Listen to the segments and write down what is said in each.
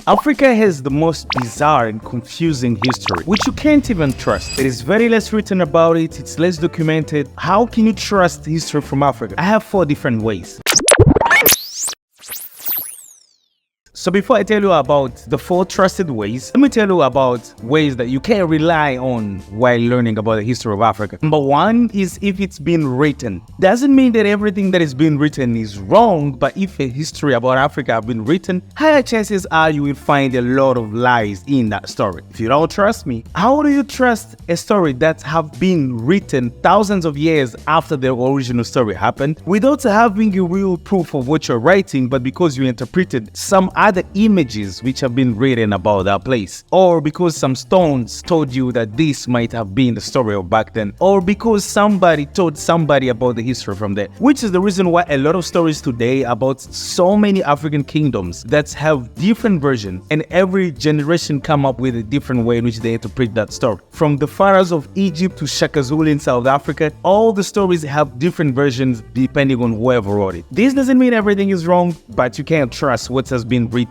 Africa has the most bizarre and confusing history, which you can't even trust. There is very less written about it, it's less documented. How can you trust history from Africa? I have 4 different ways. So before I tell you about the 4 trusted ways, let me tell you about ways that you can rely on while learning about the history of Africa. Number 1 is if it's been written. Doesn't mean that everything that is being written is wrong, but if a history about Africa have been written, higher chances are you will find a lot of lies in that story. If you don't trust me, how do you trust a story that have been written thousands of years after the original story happened without having a real proof of what you're writing, but because you interpreted some other images which have been written about that place, or because some stones told you that this might have been the story of back then, or because somebody told somebody about the history from there, which is the reason why a lot of stories today about so many African kingdoms that have different versions, and every generation come up with a different way in which they interpret that story. From the pharaohs of Egypt to Shaka Zulu in South Africa, all the stories have different versions depending on whoever wrote it. This doesn't mean everything is wrong, but you can't trust what has been written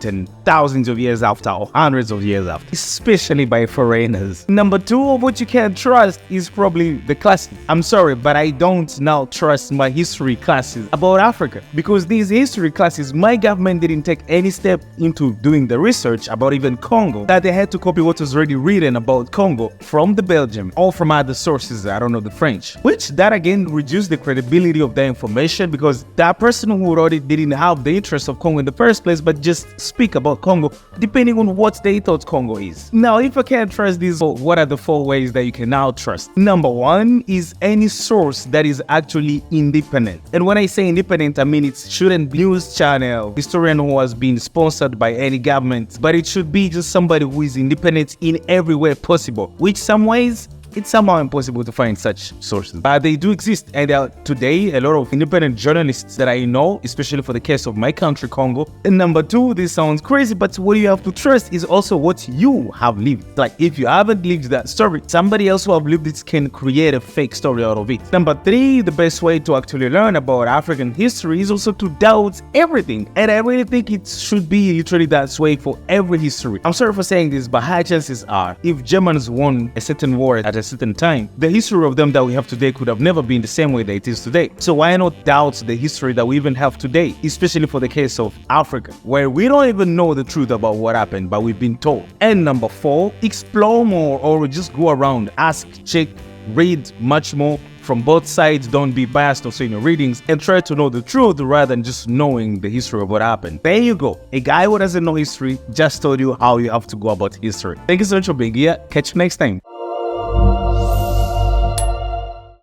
thousands of years after or hundreds of years after, especially by foreigners. Number 2 of what you can't trust is probably the classes. I'm sorry, but I don't now trust my history classes about Africa, because these history classes, my government didn't take any step into doing the research about even Congo, that they had to copy what was already written about Congo from the Belgium or from other sources, I don't know, the French, which that again reduced the credibility of the information, because that person who wrote it didn't have the interest of Congo in the first place, but just speak about Congo depending on what they thought Congo is. Now, if I can't trust these, what are the 4 ways that you can now trust? Number 1 is any source that is actually independent. And when I say independent, I mean it shouldn't be news channel, historian who has been sponsored by any government, but it should be just somebody who is independent in every way possible, which some ways it's somehow impossible to find such sources, but they do exist. And there are today a lot of independent journalists that I know, especially for the case of my country, Congo. And number 2, this sounds crazy, but what you have to trust is also what you have lived. Like, if you haven't lived that story, somebody else who have lived it can create a fake story out of it. Number 3, the best way to actually learn about African history is also to doubt everything. And I really think it should be literally that way for every history. I'm sorry for saying this, but high chances are, if Germans won a certain war at a certain time, the history of them that we have today could have never been the same way that it is today. So why not doubt the history that we even have today, especially for the case of Africa, where we don't even know the truth about what happened, but we've been told. And number 4, explore more, or just go around, ask, check, read much more from both sides. Don't be biased also in your readings, and try to know the truth rather than just knowing the history of what happened. There you go. A guy who doesn't know history just told you how you have to go about history. Thank you so much for being here. Catch you next time.